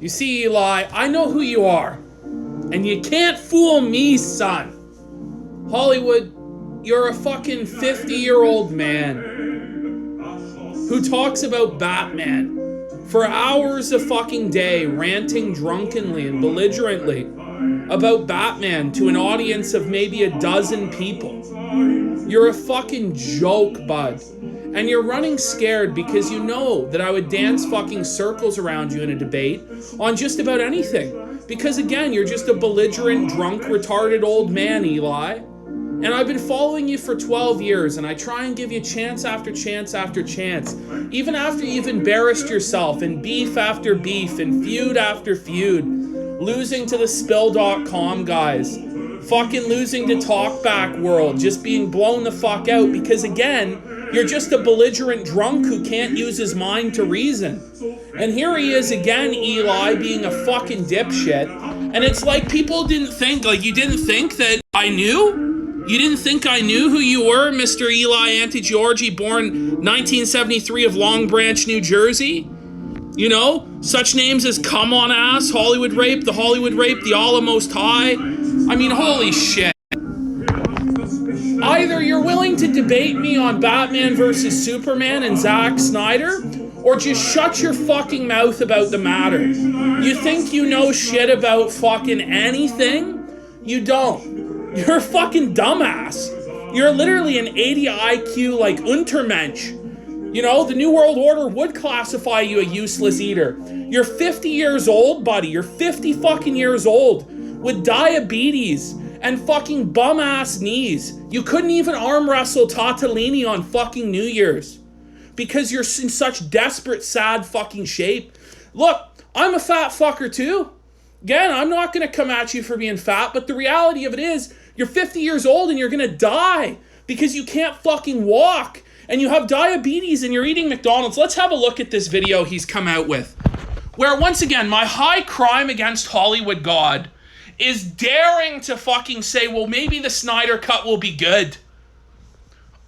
You see, Eli, I know who you are. And you can't fool me, son. Hollywood, you're a fucking 50-year-old man who talks about Batman for hours a fucking day, ranting drunkenly and belligerently about Batman to an audience of maybe a dozen people. You're a fucking joke, bud. And you're running scared because you know that I would dance fucking circles around you in a debate on just about anything. Because again, you're just a belligerent, drunk, retarded old man, Eli. And I've been following you for 12 years, and I try and give you chance after chance after chance. Even after you've embarrassed yourself in beef after beef and feud after feud. Losing to the Spill.com guys. Fucking losing to Talkback World. Just being blown the fuck out because again, you're just a belligerent drunk who can't use his mind to reason. And here he is again, Eli, being a fucking dipshit. And it's like people didn't think, like you didn't think that I knew? You didn't think I knew who you were, Mr. Eli Antigiorgi, born 1973 of Long Branch, New Jersey? You know, such names as Come On Ass, Hollywood Rape, the Allah Most High. I mean, holy shit. Either you're willing to debate me on Batman versus Superman and Zack Snyder, or just shut your fucking mouth about the matter. You think you know shit about fucking anything? You don't. You're a fucking dumbass. You're literally an 80 IQ, like, Untermensch. You know, the New World Order would classify you a useless eater. You're 50 years old, buddy. You're 50 fucking years old with diabetes and fucking bum-ass knees. You couldn't even arm wrestle Tatalini on fucking New Year's because you're in such desperate, sad fucking shape. Look, I'm a fat fucker too. Again, I'm not going to come at you for being fat, but the reality of it is you're 50 years old and you're going to die because you can't fucking walk and you have diabetes and you're eating McDonald's. Let's have a look at this video he's come out with, where once again, my high crime against Hollywood God is daring to fucking say, well, maybe the Snyder Cut will be good.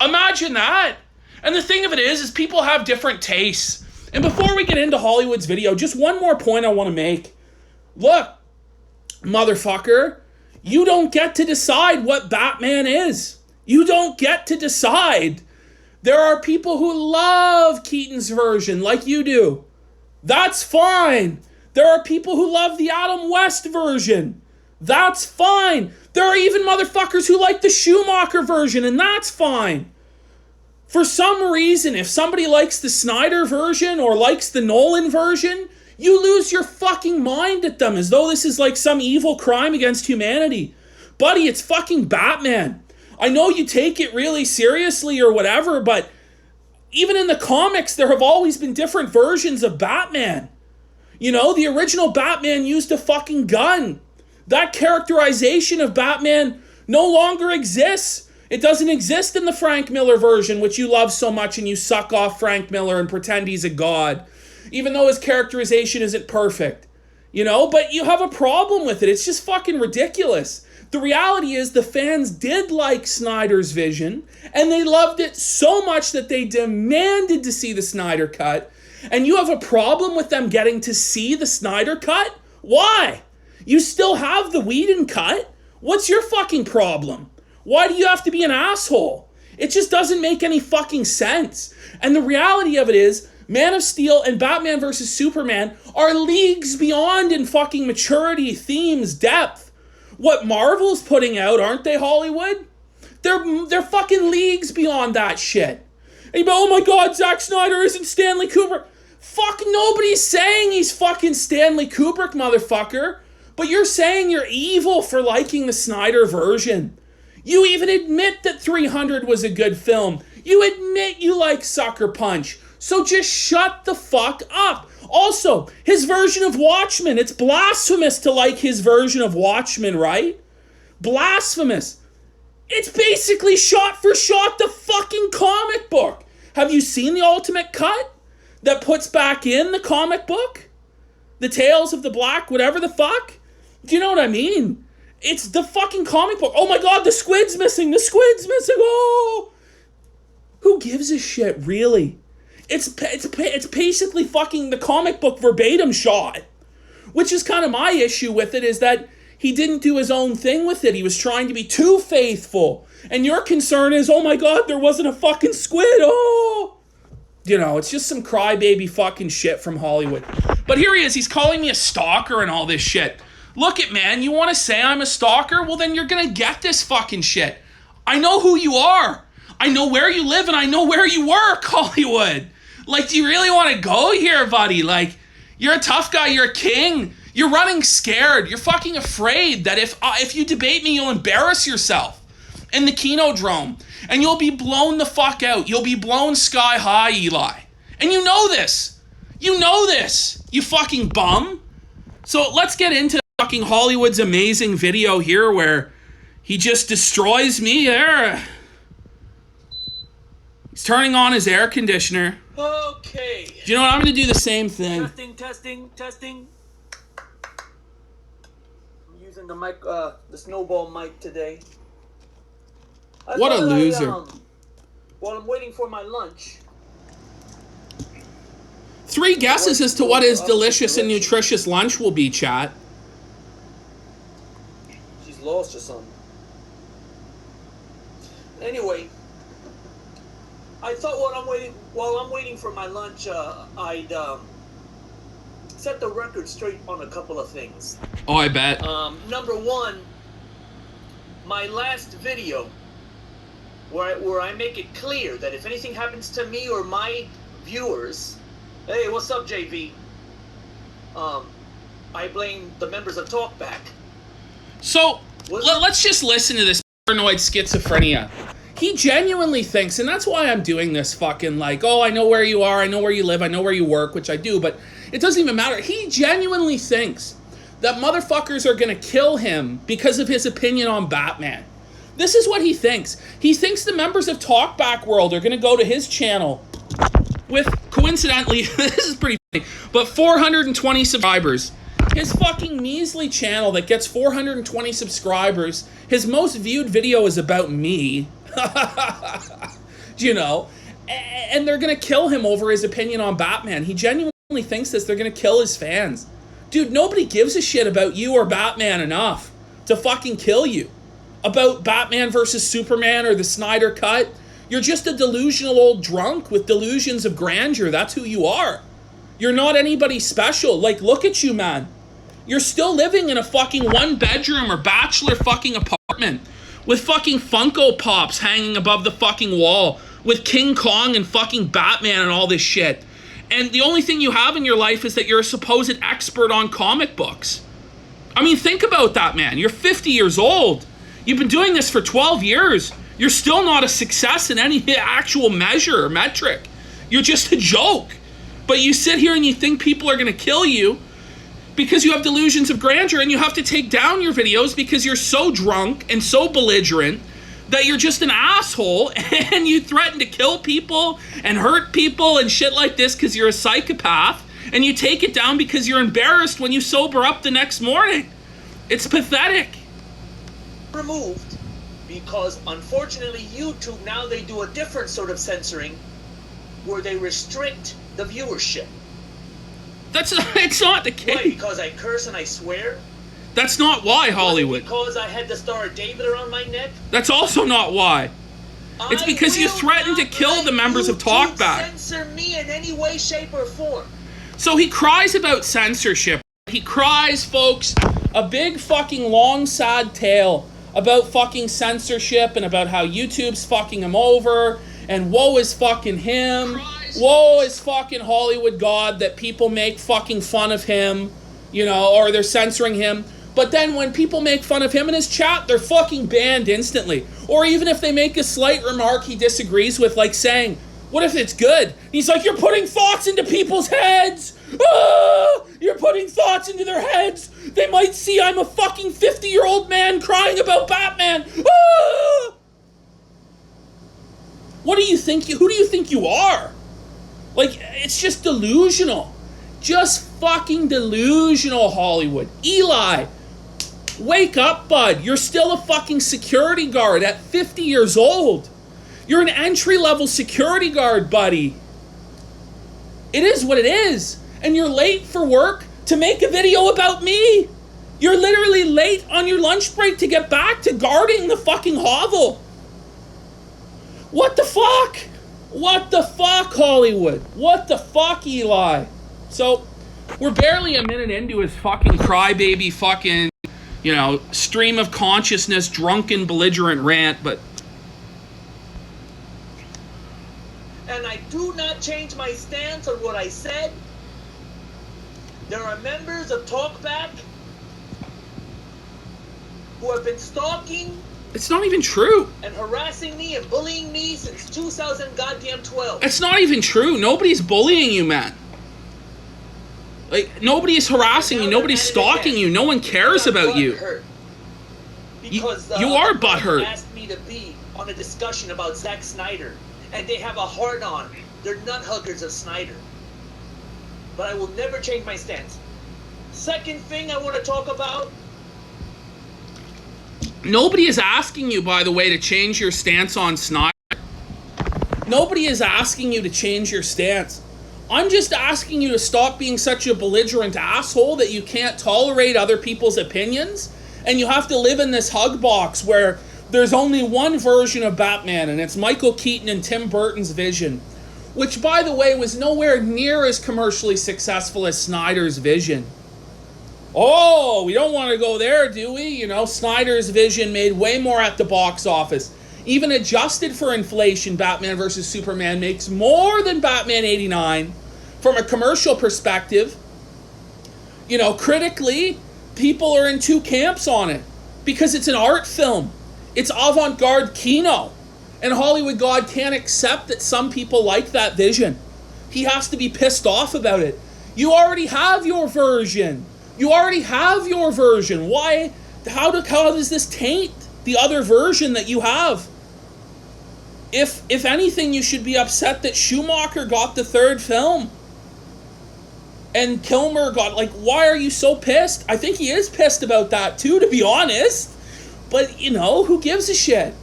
Imagine that. And the thing of it is people have different tastes. And before we get into Hollywood's video, just one more point I want to make. Look, motherfucker, you don't get to decide what Batman is. You don't get to decide. There are people who love Keaton's version like you do. That's fine. There are people who love the Adam West version. That's fine. There are even motherfuckers who like the Schumacher version, and that's fine. For some reason, if somebody likes the Snyder version or likes the Nolan version, you lose your fucking mind at them as though this is like some evil crime against humanity. Buddy, it's fucking Batman. I know you take it really seriously or whatever, but even in the comics, there have always been different versions of Batman. You know, the original Batman used a fucking gun. That characterization of Batman no longer exists. It doesn't exist in the Frank Miller version, which you love so much and you suck off Frank Miller and pretend he's a god, even though his characterization isn't perfect. You know, but you have a problem with it. It's just fucking ridiculous. The reality is the fans did like Snyder's vision, and they loved it so much that they demanded to see the Snyder Cut, and you have a problem with them getting to see the Snyder Cut? Why? You still have the Whedon Cut? What's your fucking problem? Why do you have to be an asshole? It just doesn't make any fucking sense. And the reality of it is, Man of Steel and Batman vs. Superman are leagues beyond in fucking maturity, themes, depth. What Marvel's putting out, aren't they, Hollywood? They're fucking leagues beyond that shit. And you go, oh my god, Zack Snyder isn't Stanley Kubrick. Fuck, nobody's saying he's fucking Stanley Kubrick, motherfucker. But you're saying you're evil for liking the Snyder version. You even admit that 300 was a good film. You admit you like Sucker Punch. So just shut the fuck up. Also, his version of Watchmen, it's blasphemous to like his version of Watchmen, right? Blasphemous. It's basically shot for shot the fucking comic book. Have you seen the Ultimate Cut that puts back in the comic book? The Tales of the Black, whatever the fuck? Do you know what I mean? It's the fucking comic book. Oh my god, the squid's missing. The squid's missing. Oh! Who gives a shit, really? It's basically fucking the comic book verbatim shot. Which is kind of my issue with it, is that he didn't do his own thing with it. He was trying to be too faithful. And your concern is, oh my God, there wasn't a fucking squid. Oh! You know, it's just some crybaby fucking shit from Hollywood. But here he is. He's calling me a stalker and all this shit. Look it, man. You want to say I'm a stalker? Well, then you're going to get this fucking shit. I know who you are. I know where you live and I know where you work, Hollywood. Like, do you really want to go here, buddy? Like, you're a tough guy. You're a king. You're running scared. You're fucking afraid that if you debate me, you'll embarrass yourself in the Kinodrome. And you'll be blown the fuck out. You'll be blown sky high, Eli. And you know this. You know this, you fucking bum. So let's get into fucking Hollywood's amazing video here where he just destroys me there. He's turning on his air conditioner. Okay. Do you know what? I'm going to do the same thing. Testing. I'm using the mic, the snowball mic today. What a loser. While I'm waiting for my lunch. 3 guesses as to what his delicious and nutritious lunch will be, chat. She's lost or something. Anyway, I thought while I'm waiting for my lunch, I'd set the record straight on a couple of things. Oh, I bet. Number one, my last video, where I make it clear that if anything happens to me or my viewers, hey, what's up, JV? I blame the members of Talkback. So, let's just listen to this paranoid schizophrenia. He genuinely thinks, and that's why I'm doing this fucking like, oh, I know where you are, I know where you live, I know where you work, which I do, but it doesn't even matter. He genuinely thinks that motherfuckers are gonna kill him because of his opinion on Batman. This is what he thinks. He thinks the members of Talkback World are gonna go to his channel with, coincidentally, this is pretty funny, but 420 subscribers. His fucking measly channel that gets 420 subscribers, his most viewed video is about me. You know? And they're gonna kill him over his opinion on Batman. He genuinely thinks this. They're gonna kill his fans. Dude, nobody gives a shit about you or Batman enough to fucking kill you. About Batman versus Superman or the Snyder Cut. You're just a delusional old drunk with delusions of grandeur. That's who you are. You're not anybody special. Like, look at you, man. You're still living in a fucking 1-bedroom or bachelor fucking apartment with fucking Funko Pops hanging above the fucking wall with King Kong and fucking Batman and all this shit. And the only thing you have in your life is that you're a supposed expert on comic books. I mean, think about that, man. You're 50 years old. You've been doing this for 12 years. You're still not a success in any actual measure or metric. You're just a joke. But you sit here and you think people are going to kill you because you have delusions of grandeur, and you have to take down your videos because you're so drunk and so belligerent that you're just an asshole, and you threaten to kill people and hurt people and shit like this because you're a psychopath, and you take it down because you're embarrassed when you sober up the next morning. It's pathetic. Removed because unfortunately YouTube now they do a different sort of censoring where they restrict the viewership. It's not the case. Why? Because I curse and I swear? That's not why, Hollywood. Because I had the Star of David around my neck? That's also not why. It's because you threatened to kill the members of Talkback. Censor me in any way, shape, or form. So he cries about censorship. He cries, folks, a big fucking long sad tale about fucking censorship and about how YouTube's fucking him over, and woe is fucking him. Woe is fucking Hollywood God that people make fucking fun of him, you know, or they're censoring him. But then when people make fun of him in his chat, they're fucking banned instantly. Or even if they make a slight remark he disagrees with, like saying, what if it's good? He's like, you're putting thoughts into people's heads. Ah, you're putting thoughts into their heads. They might see I'm a fucking 50-year-old man crying about Batman. Ah! Who do you think you are? Like, it's just delusional. Just fucking delusional, Hollywood. Eli, wake up, bud. You're still a fucking security guard at 50 years old. You're an entry-level security guard, buddy. It is what it is. And you're late for work to make a video about me. You're literally late on your lunch break to get back to guarding the fucking hovel. What the fuck? What the fuck, Hollywood? What the fuck, Eli? So, we're barely a minute into his fucking crybaby fucking, stream of consciousness, drunken, belligerent rant, but... And I do not change my stance on what I said. There are members of Talkback who have been stalking. It's not even true. And harassing me and bullying me since 2012. It's not even true. Nobody's bullying you, man. Like, nobody's harassing you. Nobody's stalking you. No one cares about you. Because you are butthurt. Asked me to be on a discussion about Zack Snyder, and they have a hard-on. They're nut huggers of Snyder. But I will never change my stance. Second thing I want to talk about. Nobody is asking you, by the way, to change your stance on Snyder. Nobody is asking you to change your stance. I'm just asking you to stop being such a belligerent asshole that you can't tolerate other people's opinions, and you have to live in this hug box where there's only one version of Batman, and it's Michael Keaton and Tim Burton's vision, which, by the way, was nowhere near as commercially successful as Snyder's vision. Oh, we don't want to go there, do we? Snyder's vision made way more at the box office. Even adjusted for inflation, Batman vs. Superman makes more than Batman 89. From a commercial perspective, critically, people are in two camps on it. Because it's an art film. It's avant-garde kino. And Hollywood God can't accept that some people like that vision. He has to be pissed off about it. You already have your version. Why? How does this taint the other version that you have? If anything, you should be upset that Schumacher got the third film. And Kilmer got, why are you so pissed? I think he is pissed about that too, to be honest. But, who gives a shit?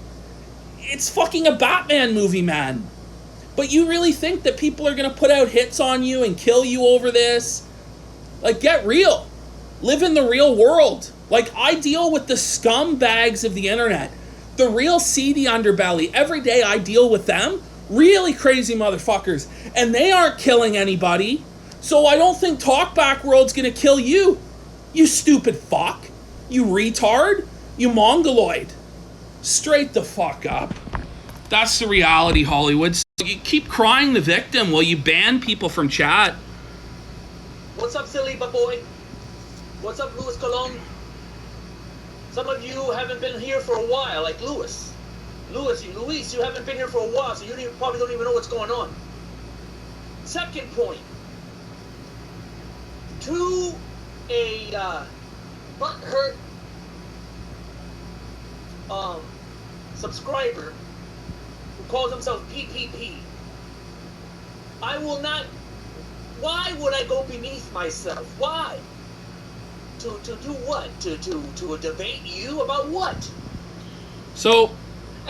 It's fucking a Batman movie, man. But you really think that people are going to put out hits on you and kill you over this? Get real. Live in the real world. I deal with the scumbags of the internet. The real seedy underbelly. Every day I deal with them. Really crazy motherfuckers. And they aren't killing anybody. So I don't think Talkback World's gonna kill you. You stupid fuck. You retard. You mongoloid. Straight the fuck up. That's the reality, Hollywood. So you keep crying the victim while you ban people from chat. What's up, silly boy? What's up, Louis Colon? Some of you haven't been here for a while, like Louis. Luis, you haven't been here for a while, so you probably don't even know what's going on. Second point. To a butthurt subscriber who calls himself PPP, I will not. Why would I go beneath myself? Why? To do what? To debate you about what? So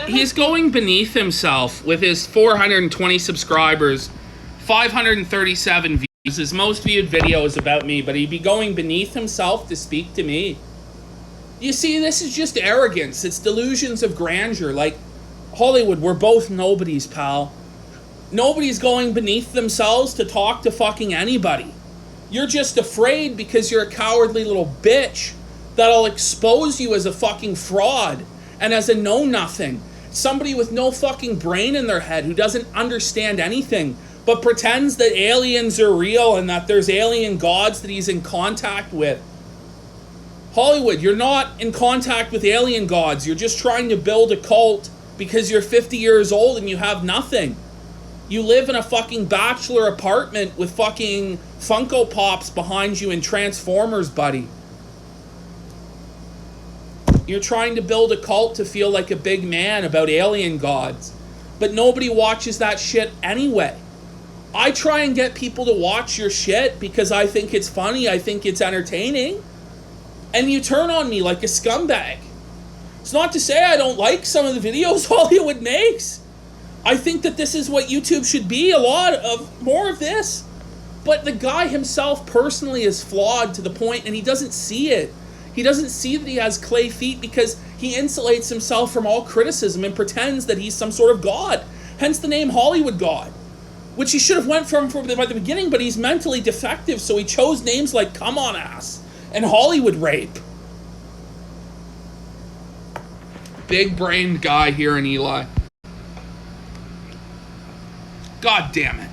he's going beneath himself with his 420 subscribers, 537 views. His most viewed video is about me, but he'd be going beneath himself to speak to me. You see, this is just arrogance. It's delusions of grandeur. Hollywood, we're both nobodies, pal. Nobody's going beneath themselves to talk to fucking anybody. You're just afraid because you're a cowardly little bitch that'll expose you as a fucking fraud and as a know-nothing. Somebody with no fucking brain in their head who doesn't understand anything but pretends that aliens are real and that there's alien gods that he's in contact with. Hollywood, you're not in contact with alien gods. You're just trying to build a cult because you're 50 years old and you have nothing. You live in a fucking bachelor apartment with fucking Funko Pops behind you and Transformers, buddy. You're trying to build a cult to feel like a big man about alien gods. But nobody watches that shit anyway. I try and get people to watch your shit because I think it's funny, I think it's entertaining. And you turn on me like a scumbag. It's not to say I don't like some of the videos Hollywood makes. I think that this is what YouTube should be, more of this. But the guy himself personally is flawed to the point, and he doesn't see it. He doesn't see that he has clay feet because he insulates himself from all criticism and pretends that he's some sort of god. Hence the name Hollywood God, which he should have went from by the beginning, but he's mentally defective, so he chose names like Come On Ass and Hollywood Rape. Big-brained guy here in Eli. God damn it.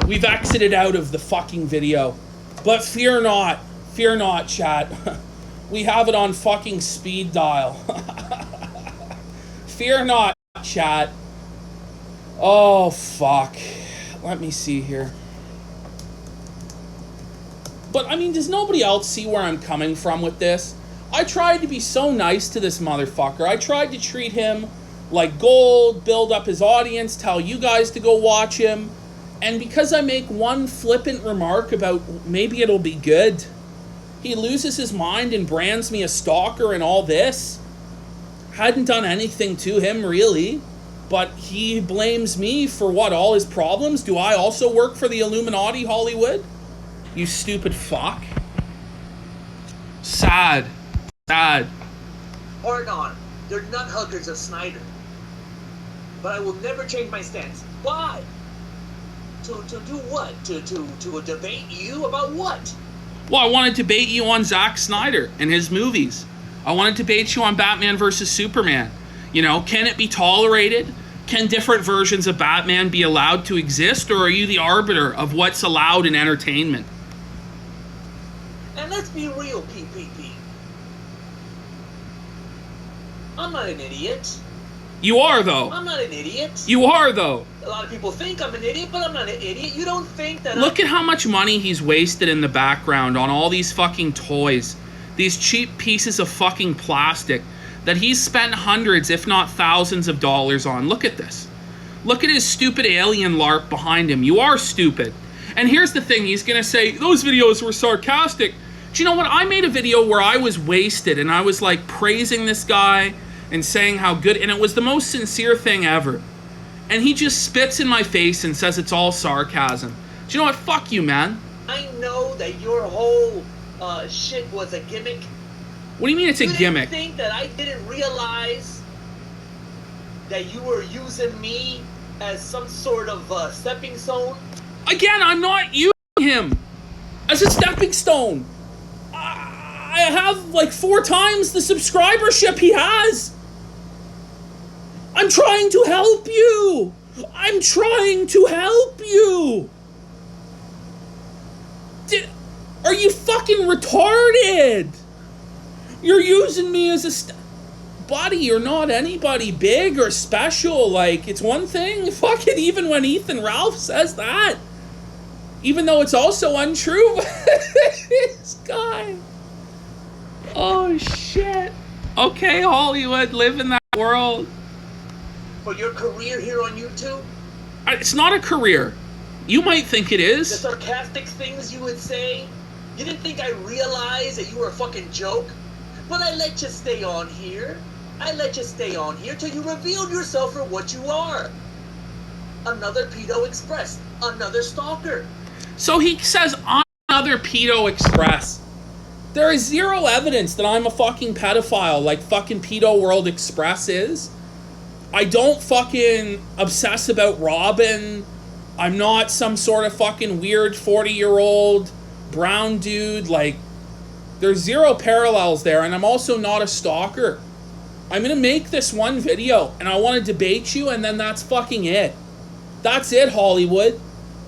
We've exited out of the fucking video. But fear not, chat. We have it on fucking speed dial. Fear not, chat. Oh, fuck. Let me see here. But, I mean, does nobody else see where I'm coming from with this? I tried to be so nice to this motherfucker. I tried to treat him like gold, build up his audience, tell you guys to go watch him. And because I make one flippant remark about maybe it'll be good, he loses his mind and brands me a stalker and all this. Hadn't done anything to him, really. But he blames me for what, all his problems? Do I also work for the Illuminati, Hollywood? You stupid fuck. Sad. Sad. Hard on. They're nut huggers of Snyder. But I will never change my stance. Why? To do what? To debate you about what? Well, I want to debate you on Zack Snyder and his movies. I want to debate you on Batman versus Superman. You know, can it be tolerated? Can different versions of Batman be allowed to exist, or are you the arbiter of what's allowed in entertainment? And let's be real, PPP. I'm not an idiot. You are, though. I'm not an idiot. You are, though. A lot of people think I'm an idiot, but I'm not an idiot. You don't think that Look at how much money he's wasted in the background on all these fucking toys. These cheap pieces of fucking plastic that he's spent hundreds, if not thousands of dollars on. Look at this. Look at his stupid alien LARP behind him. You are stupid. And here's the thing. He's going to say, those videos were sarcastic. Do you know what? I made a video where I was wasted and I was like praising this guy and saying how good, and it was the most sincere thing ever. And he just spits in my face and says it's all sarcasm. Do you know what? Fuck you, man. I know that your whole shit was a gimmick. What do you mean it's a gimmick? You didn't think that I didn't realize that you were using me as some sort of stepping stone? Again, I'm not using him as a stepping stone. I have like 4 times the subscribership he has. I'm trying to help you. I'm trying to help you. Are you fucking retarded? You're using me as a buddy, you're not anybody big or special. Like, it's one thing, fuck it, even when Ethan Ralph says that. Even though it's also untrue. This guy. Oh, shit. Okay, Hollywood, live in that world. For your career here on YouTube? It's not a career. You might think it The is. sarcastic things you would say? You didn't think I realized that you were a fucking joke? But I let you stay on here. I let you stay on here till you revealed yourself for what you are. Another Pedo Express. Another stalker. So he says, I'm another Pedo Express. There is zero evidence that I'm a fucking pedophile like fucking Pedo World Express is. I don't fucking obsess about Robin. I'm not some sort of fucking weird 40-year-old brown dude. Like, there's zero parallels there, and I'm also not a stalker. I'm gonna make this one video, and I want to debate you, and then that's fucking it. That's it, Hollywood.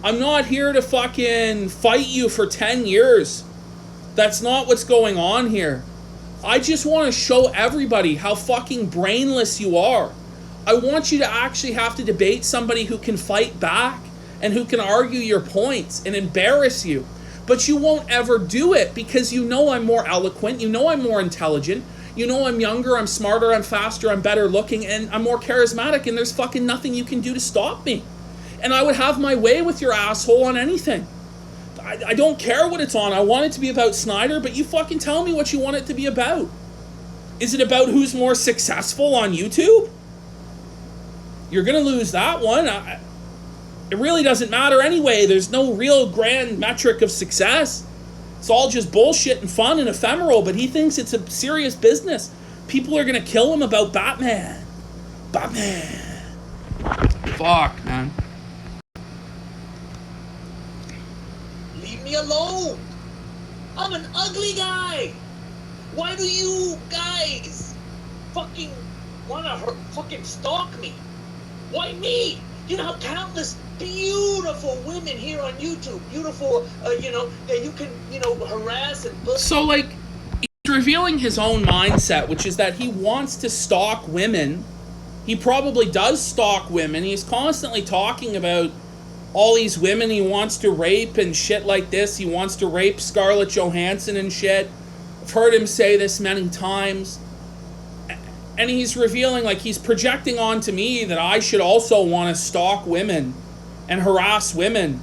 I'm not here to fucking fight you for 10 years. That's not what's going on here. I just want to show everybody how fucking brainless you are. I want you to actually have to debate somebody who can fight back and who can argue your points and embarrass you. But you won't ever do it because you know I'm more eloquent, you know I'm more intelligent, you know I'm younger, I'm smarter, I'm faster, I'm better looking, and I'm more charismatic, and there's fucking nothing you can do to stop me. And I would have my way with your asshole on anything. I don't care what it's on. I want it to be about Snyder, but you fucking tell me what you want it to be about. Is it about who's more successful on YouTube? You're gonna lose that one. it really doesn't matter anyway. There's no real grand metric of success. It's all just bullshit and fun and ephemeral, but he thinks it's a serious business. People are gonna kill him about Batman. Batman. Fuck, man. Leave me alone. I'm an ugly guy. Why do you guys fucking wanna fucking stalk me? Why me? You know how countless beautiful women here on YouTube, beautiful, you know, that you can, you know, harass and... So, like, he's revealing his own mindset, which is that he wants to stalk women. He probably does stalk women. He's constantly talking about all these women he wants to rape and shit like this. He wants to rape Scarlett Johansson and shit. I've heard him say this many times. And he's revealing, like, he's projecting onto me that I should also want to stalk women and harass women.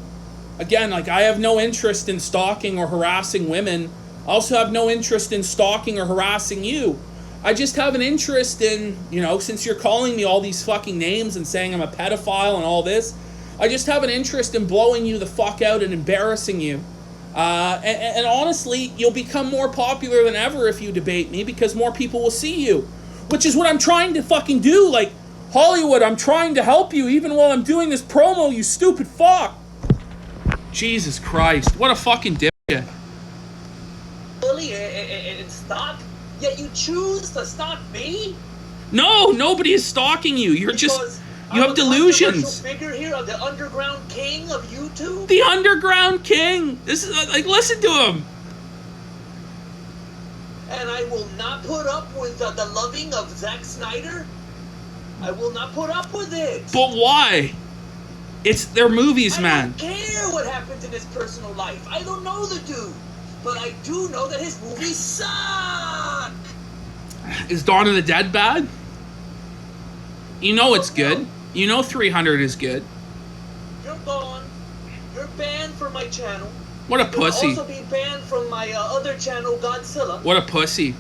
Again, like, I have no interest in stalking or harassing women. I also have no interest in stalking or harassing you. I just have an interest in, you know, since you're calling me all these fucking names and saying I'm a pedophile and all this, I just have an interest in blowing you the fuck out and embarrassing you. And honestly, you'll become more popular than ever if you debate me, because more people will see you. Which is what I'm trying to fucking do. Like, Hollywood, I'm trying to help you even while I'm doing this promo, you stupid fuck. Jesus Christ, what a fucking dipshit. Really, and stalk? Yet you choose to stalk me? No, nobody is stalking you. You're because just, you have delusions. Figure here of the underground king of YouTube? The underground king. This is, like, listen to him. And I will not put up with the loving of Zack Snyder. I will not put up with it. But why? It's their movies, man. I don't care what happens in his personal life. I don't know the dude. But I do know that his movies suck. Is Dawn of the Dead bad? You know it's good. You know 300 is good. You're gone. You're banned from my channel. What a pussy. You'll also be banned from my other channel, Godzilla. What a pussy.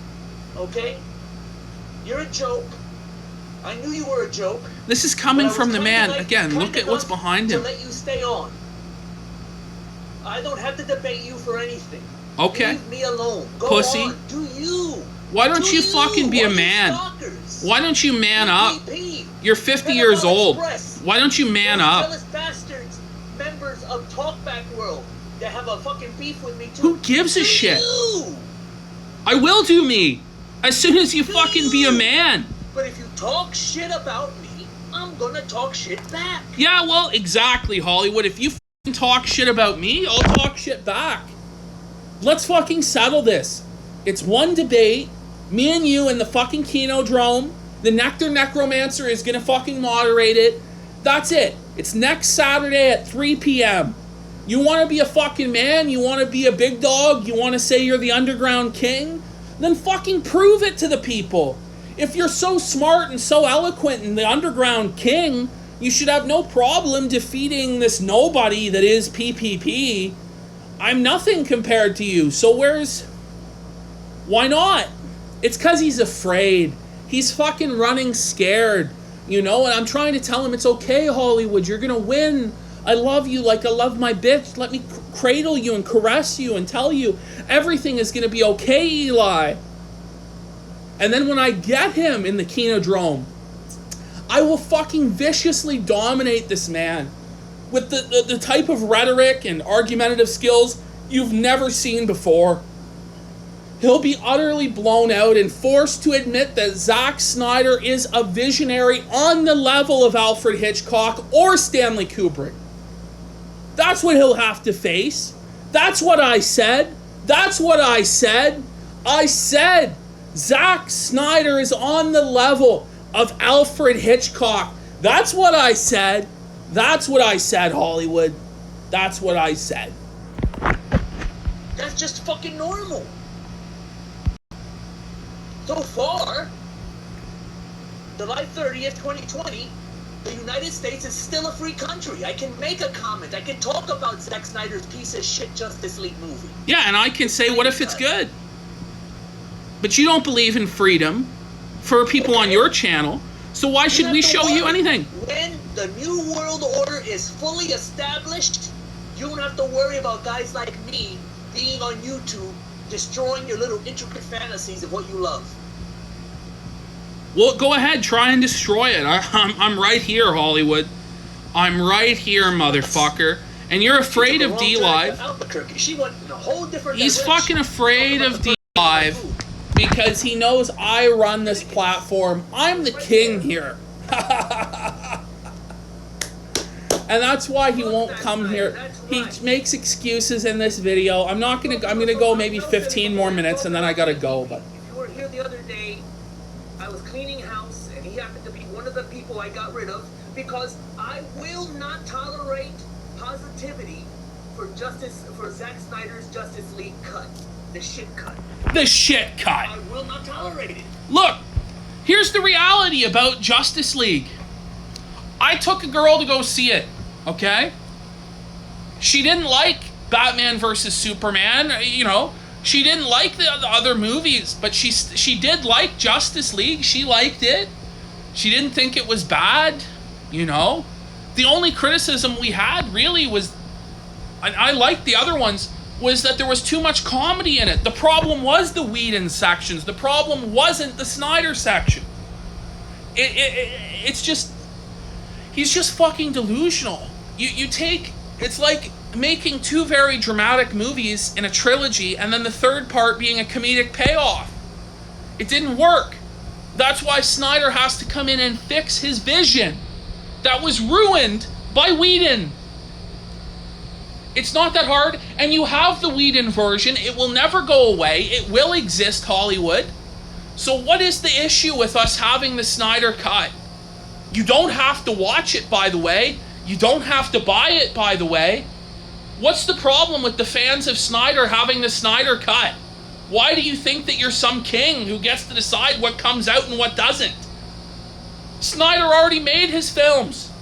Okay? You're a joke. I knew you were a joke. This is coming from the man. Again, look at what's behind him. To let you stay on. I don't have to debate you for anything. Okay. Leave me alone. Go pussy. on. Do you. Why don't you fucking be a man? Why don't you man up? You're 50 years old. Why don't you man up? Jealous bastards, members of Talkback World, that have a fucking beef with me too. Who gives a shit? I will do me. As soon as you fucking be a man. But if you talk shit about me, I'm gonna talk shit back. Yeah, well, exactly, Hollywood. If you fucking talk shit about me, I'll talk shit back. Let's fucking settle this. It's one debate. Me and you in the fucking Kinodrome. The Nectar Necromancer is gonna fucking moderate it. That's it. It's next Saturday at 3 p.m. You want to be a fucking man? You want to be a big dog? You want to say you're the underground king? Then fucking prove it to the people. If you're so smart and so eloquent and the underground king, you should have no problem defeating this nobody that is PPP. I'm nothing compared to you. So why not? It's because he's afraid. He's fucking running scared. You know, and I'm trying to tell him it's okay, Hollywood. You're going to win. I love you like I love my bitch. Let me cradle you and caress you and tell you everything is going to be okay, Eli. And then when I get him in the Kinodrome, I will fucking viciously dominate this man with the type of rhetoric and argumentative skills you've never seen before. He'll be utterly blown out and forced to admit that Zack Snyder is a visionary on the level of Alfred Hitchcock or Stanley Kubrick. That's what he'll have to face. That's what I said. That's what I said. I said Zack Snyder is on the level of Alfred Hitchcock. That's what I said. That's what I said, Hollywood. That's what I said. That's just fucking normal. So far, July 30th, 2020, the United States is still a free country. I can make a comment. I can talk about Zack Snyder's piece of shit Justice League movie. Yeah, and I can say, what if it's good? But you don't believe in freedom for people on your channel, so why should we show you anything? When the New World Order is fully established, you don't have to worry about guys like me being on YouTube destroying your little intricate fantasies of what you love. Well, go ahead, try and destroy it. I'm right here, Hollywood. I'm right here, motherfucker. And you're afraid of DLive. She went in a whole different He's direction. fucking afraid of DLive because he knows I run this platform. I'm the king here. And that's why he won't come here. He makes excuses in this video. I'm gonna go maybe 15 more minutes and then I gotta go. But if you were here the other day, I was cleaning house and he happened to be one of the people I got rid of because I will not tolerate positivity for Zack Snyder's Justice League cut. The shit cut. The shit cut. I will not tolerate it. Look, here's the reality about Justice League. I took a girl to go see it, okay? She didn't like Batman versus Superman, you know. She didn't like the other movies, but she did like Justice League. She liked it. She didn't think it was bad, you know. The only criticism we had really was, and I liked the other ones, was that there was too much comedy in it. The problem was the Whedon sections. The problem wasn't the Snyder section. It's just, he's just fucking delusional. You take, it's like making two very dramatic movies in a trilogy and then the third part being a comedic payoff. It didn't work. That's why Snyder has to come in and fix his vision that was ruined by Whedon. It's not that hard, and you have the Whedon version. It will never go away. It will exist, Hollywood. So what is the issue with us having the Snyder cut? You don't have to watch it, by the way. You don't have to buy it, by the way. What's the problem with the fans of Snyder having the Snyder cut? Why do you think that you're some king who gets to decide what comes out and what doesn't? Snyder already made his films.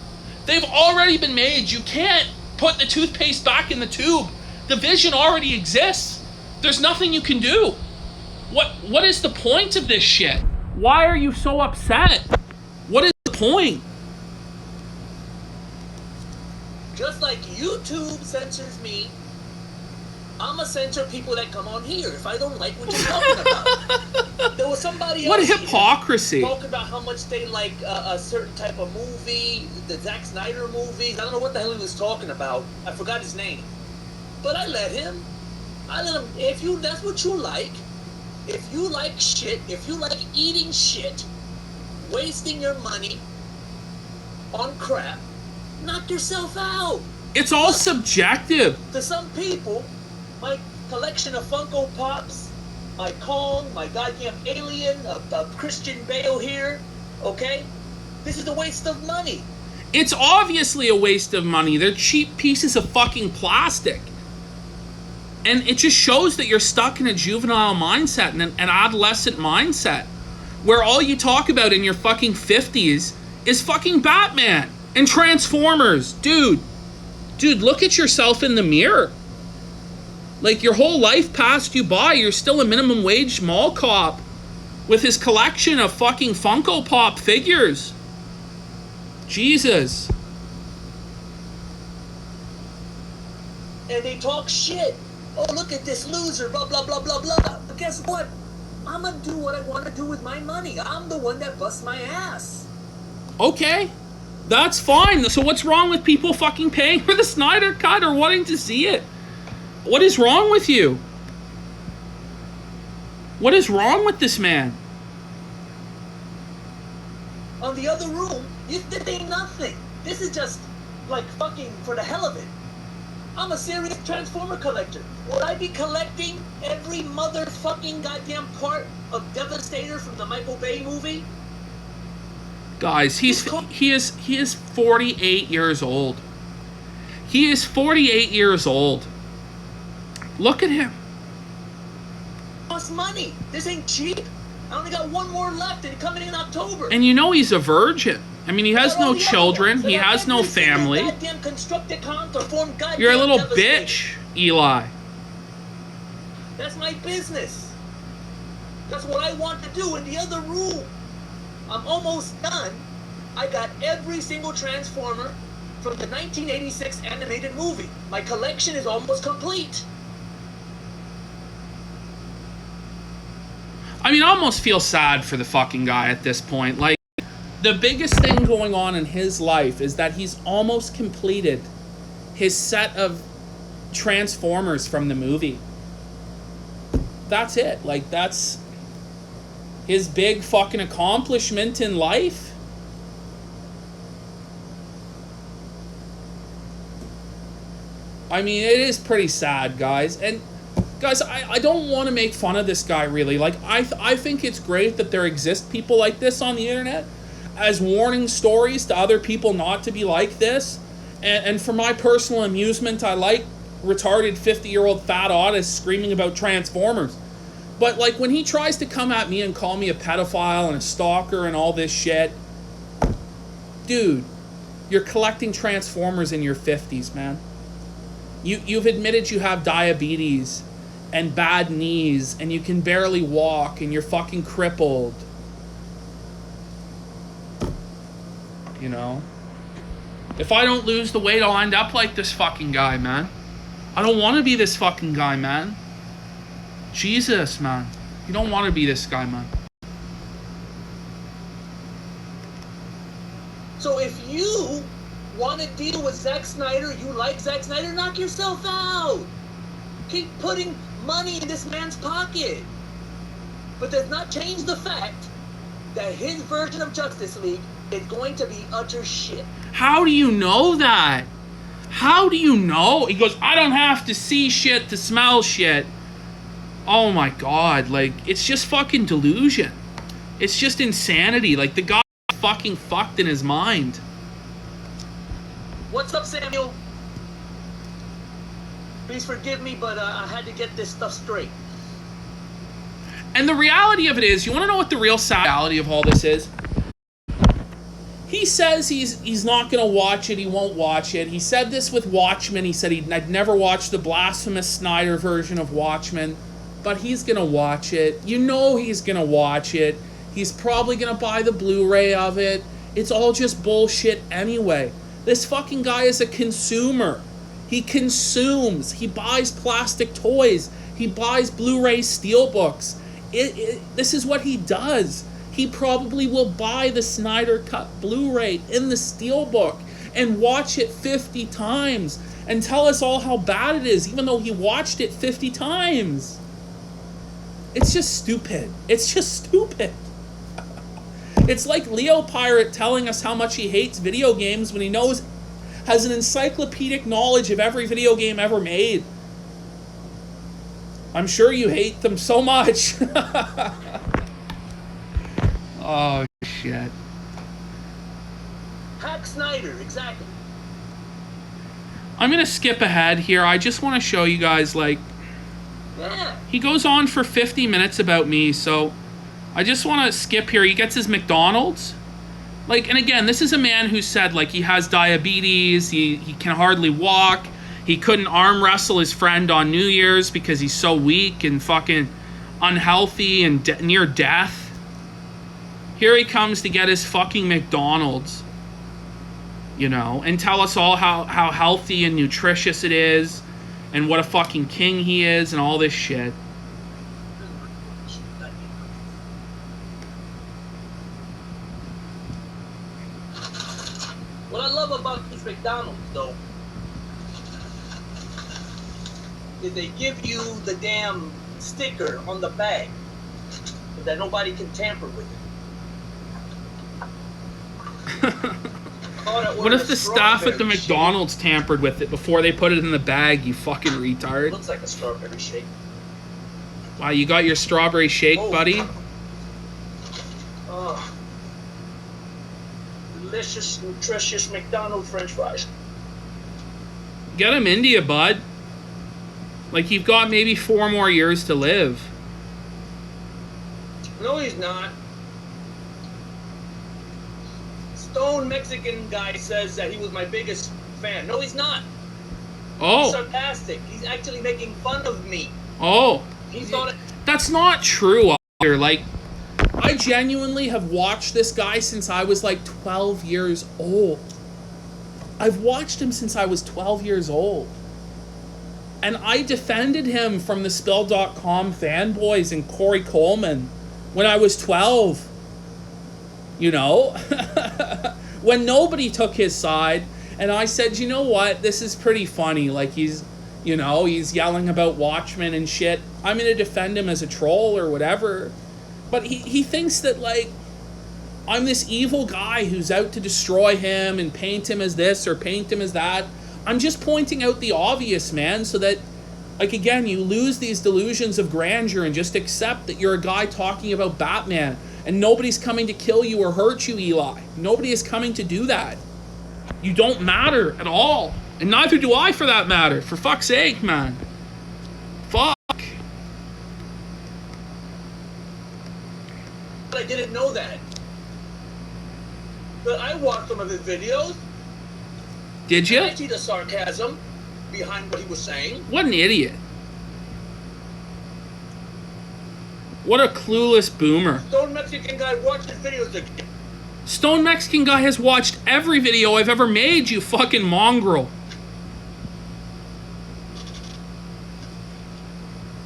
They've already been made. You can't put the toothpaste back in the tube. The vision already exists. There's nothing you can do. What is the point of this shit? Why are you so upset? What is the point? Just like YouTube censors me, I'ma censor people that come on here if I don't like what you're talking about. There was somebody else. What hypocrisy! Talking about how much they like a certain type of movie, the Zack Snyder movies. I don't know what the hell he was talking about. I forgot his name. But I let him. If that's what you like. If you like shit, if you like eating shit, wasting your money on crap, knock yourself out. It's all subjective. To some people, my collection of Funko Pops, my Kong, my goddamn alien, a Christian Bale here, okay? This is a waste of money. It's obviously a waste of money. They're cheap pieces of fucking plastic. And it just shows that you're stuck in a juvenile mindset and an adolescent mindset where all you talk about in your fucking 50s is fucking Batman and Transformers. Dude, look at yourself in the mirror. Like, your whole life passed you by. You're still a minimum wage mall cop with his collection of fucking Funko Pop figures. Jesus. And they talk shit. Oh, look at this loser, blah, blah, blah, blah, blah. But guess what? I'm gonna do what I want to do with my money. I'm the one that busts my ass. Okay. That's fine. So what's wrong with people fucking paying for the Snyder cut or wanting to see it? What is wrong with you? What is wrong with this man? On the other room, this ain't nothing. This is just like fucking for the hell of it. I'm a serious Transformer collector. Would I be collecting every motherfucking goddamn part of Devastator from the Michael Bay movie? Guys, he is 48 years old. He is 48 years old. Look at him. Costs money. This ain't cheap. I only got one more left and coming in October. And you know he's a virgin. I mean, he has no children. He has no family. You're a little bitch, Eli. That's my business. That's what I want to do in the other room. I'm almost done. I got every single Transformer from the 1986 animated movie. My collection is almost complete. I mean, I almost feel sad for the fucking guy at this point. Like, the biggest thing going on in his life is that he's almost completed his set of Transformers from the movie. That's it. Like, that's his big fucking accomplishment in life. I mean, it is pretty sad, guys. And guys, I don't want to make fun of this guy, really. Like, I think it's great that there exist people like this on the internet as warning stories to other people not to be like this. And for my personal amusement, I like retarded 50-year-old fat autists screaming about Transformers. But, like, when he tries to come at me and call me a pedophile and a stalker and all this shit, dude, you're collecting Transformers in your 50s, man. You've admitted you have diabetes and bad knees, and you can barely walk, and you're fucking crippled. You know? If I don't lose the weight, I'll end up like this fucking guy, man. I don't want to be this fucking guy, man. Jesus, man. You don't want to be this guy, man. So if you want to deal with Zack Snyder, you like Zack Snyder, knock yourself out. Keep putting money in this man's pocket. But does not change the fact that his version of Justice League is going to be utter shit. How do you know that? How do you know? He goes, I don't have to see shit to smell shit. Oh my god, like, it's just fucking delusion. It's just insanity. Like, the guy fucking fucked in his mind. What's up, Samuel? Please forgive me, but I had to get this stuff straight. And the reality of it is, you want to know what the real sad reality of all this is? He says he's not going to watch it, he won't watch it. He said this with Watchmen. He said I'd never watched the blasphemous Snyder version of Watchmen, but he's going to watch it. You know he's going to watch it. He's probably going to buy the Blu-ray of it. It's all just bullshit anyway. This fucking guy is a consumer. He consumes. He buys plastic toys. He buys Blu-ray steelbooks. This is what he does. He probably will buy the Snyder Cut Blu-ray in the steelbook and watch it 50 times and tell us all how bad it is, even though he watched it 50 times. It's just stupid. It's just stupid. It's like Leo Pirate telling us how much he hates video games when he has an encyclopedic knowledge of every video game ever made. I'm sure you hate them so much. Oh, shit. Hack Snyder, exactly. I'm going to skip ahead here. I just want to show you guys, like, Yeah. he goes on for 50 minutes about me, so I just want to skip here. He gets his McDonald's. Like, and again, this is a man who said, like, he has diabetes, he can hardly walk, he couldn't arm wrestle his friend on New Year's because he's so weak and fucking unhealthy and near death. Here he comes to get his fucking McDonald's, you know, and tell us all how healthy and nutritious it is and what a fucking king he is and all this shit. What I love about these McDonald's, though, is they give you the damn sticker on the bag so that nobody can tamper with it. What if the staff at the McDonald's tampered with it before they put it in the bag, you fucking retard? Looks like a strawberry shake. Wow, you got your strawberry shake, buddy? Oh. Delicious, nutritious McDonald's French fries. Get him into you, bud. Like, you've got maybe 4 more years to live. No, he's not. Stone Mexican guy says that he was my biggest fan. No, he's not. Oh. He's sarcastic. He's actually making fun of me. Oh. He thought it. That's not true either. Like, I genuinely have watched this guy since I was like 12 years old. I've watched him since I was 12 years old. And I defended him from the Spill.com fanboys and Corey Coleman when I was 12. You know? When nobody took his side. And I said, you know what? This is pretty funny. Like, he's yelling about Watchmen and shit. I'm going to defend him as a troll or whatever. But he thinks that, like, I'm this evil guy who's out to destroy him and paint him as this or paint him as that. I'm just pointing out the obvious, man, so that, like, again, you lose these delusions of grandeur and just accept that you're a guy talking about Batman and nobody's coming to kill you or hurt you, Eli. Nobody is coming to do that. You don't matter at all. And neither do I, for that matter. For fuck's sake, man. Fuck. I didn't know that. But I watched some of his videos. Did you? I see the sarcasm behind what he was saying. What an idiot. What a clueless boomer. Stone Mexican guy watched his videos again. Stone Mexican guy has watched every video I've ever made, you fucking mongrel.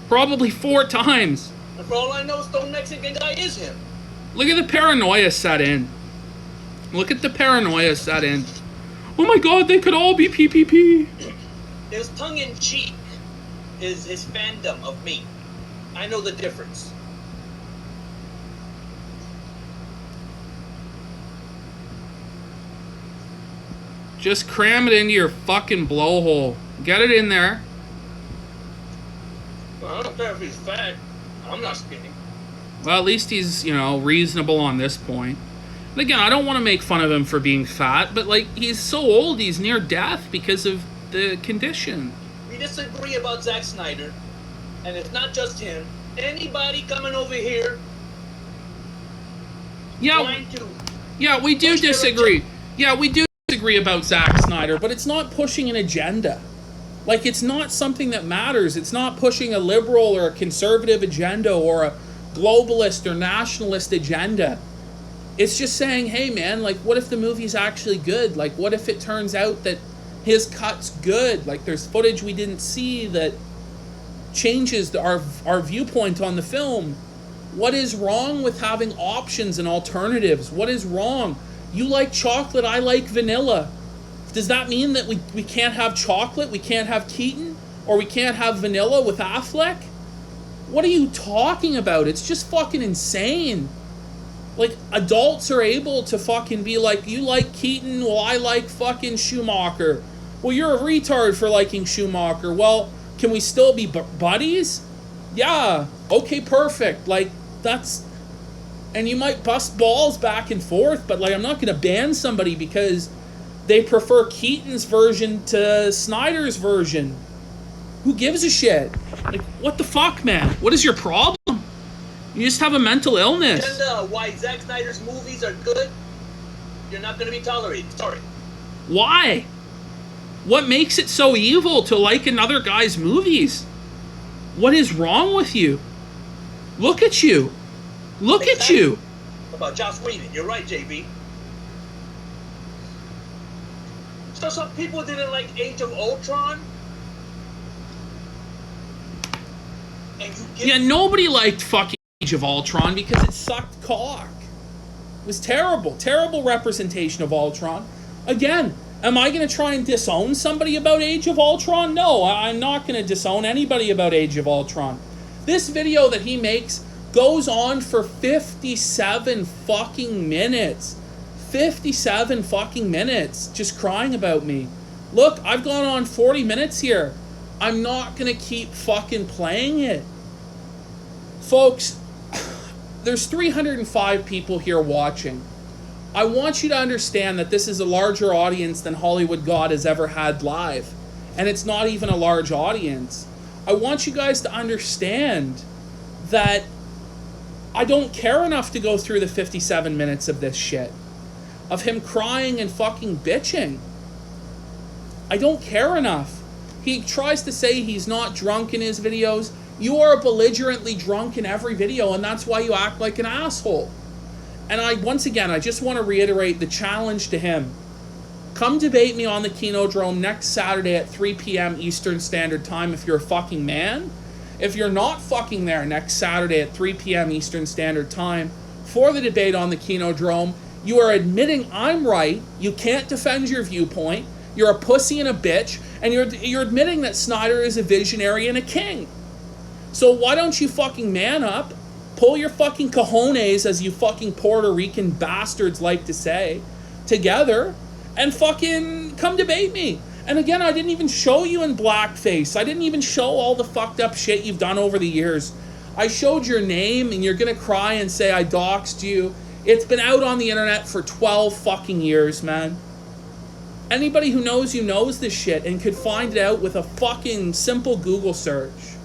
Probably 4 times. And for all I know, Stone Mexican guy is him. Look at the paranoia set in. Look at the paranoia set in. Oh my god, they could all be PPP. His tongue-in-cheek is his fandom of me. I know the difference. Just cram it into your fucking blowhole. Get it in there. Well, I don't care if he's fat. I'm not skinny. Well, at least he's, reasonable on this point. And again, I don't want to make fun of him for being fat, but, like, he's so old, he's near death because of the condition. We disagree about Zack Snyder, and it's not just him. Anybody coming over here trying to... Yeah, we do disagree. Yeah, we do disagree about Zack Snyder, but it's not pushing an agenda. Like, it's not something that matters. It's not pushing a liberal or a conservative agenda or a globalist or nationalist agenda. It's just saying, hey man, like, what if the movie's actually good? Like, what if it turns out that his cut's good? Like, there's footage we didn't see that changes our viewpoint on the film. What is wrong with having options and alternatives? What is wrong? You like chocolate, I like vanilla. Does that mean that we can't have chocolate, we can't have Keaton, or we can't have vanilla with Affleck? What are you talking about? It's just fucking insane. Like, adults are able to fucking be like, you like Keaton, well, I like fucking Schumacher. Well, you're a retard for liking Schumacher. Well, can we still be buddies? Yeah. Okay, perfect. Like, that's... And you might bust balls back and forth, but, like, I'm not going to ban somebody because they prefer Keaton's version to Snyder's version. Who gives a shit? Like, what the fuck, man? What is your problem? You just have a mental illness. And why Zack Snyder's movies are good, you're not going to be tolerated. Sorry. Why? What makes it so evil to like another guy's movies? What is wrong with you? Look at you. Look at you. About Joss Whedon. You're right, JB. So some people didn't like Age of Ultron. And yeah, nobody liked fucking Age of Ultron because it sucked cock. It was terrible. Terrible representation of Ultron. Again, am I going to try and disown somebody about Age of Ultron? No, I'm not going to disown anybody about Age of Ultron. This video that he makes goes on for 57 fucking minutes. 57 fucking minutes just crying about me. Look, I've gone on 40 minutes here. I'm not going to keep fucking playing it. Folks, there's 305 people here watching. I want you to understand that this is a larger audience than Hollywood God has ever had live. And it's not even a large audience. I want you guys to understand that I don't care enough to go through the 57 minutes of this shit. Of him crying and fucking bitching. I don't care enough. He tries to say he's not drunk in his videos. You are belligerently drunk in every video, and that's why you act like an asshole. And once again, I just want to reiterate the challenge to him. Come debate me on the Kinodrome next Saturday at 3 p.m. Eastern Standard Time if you're a fucking man. If you're not fucking there next Saturday at 3 p.m. Eastern Standard Time for the debate on the Kinodrome, you are admitting I'm right, you can't defend your viewpoint, you're a pussy and a bitch, and you're admitting that Snyder is a visionary and a king. So why don't you fucking man up, pull your fucking cojones, as you fucking Puerto Rican bastards like to say, together, and fucking come debate me. And again, I didn't even show you in blackface. I didn't even show all the fucked up shit you've done over the years. I showed your name, and you're gonna cry and say I doxed you. It's been out on the internet for 12 fucking years, man. Anybody who knows you knows this shit and could find it out with a fucking simple Google search.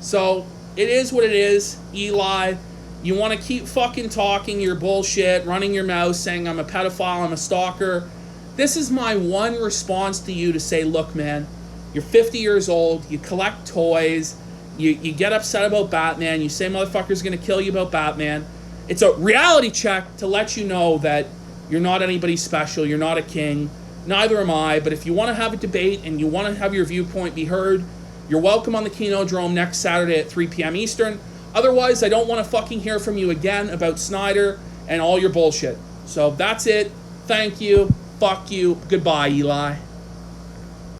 So, it is what it is, Eli. You want to keep fucking talking your bullshit, running your mouth, saying I'm a pedophile, I'm a stalker. This is my one response to you to say, look, man, you're 50 years old, you collect toys, you get upset about Batman, you say motherfucker's gonna kill you about Batman. It's a reality check to let you know that you're not anybody special, you're not a king, neither am I, but if you want to have a debate and you want to have your viewpoint be heard, you're welcome on the Kinodrome next Saturday at 3 p.m. Eastern. Otherwise, I don't want to fucking hear from you again about Snyder and all your bullshit. So that's it. Thank you. Fuck you. Goodbye, Eli.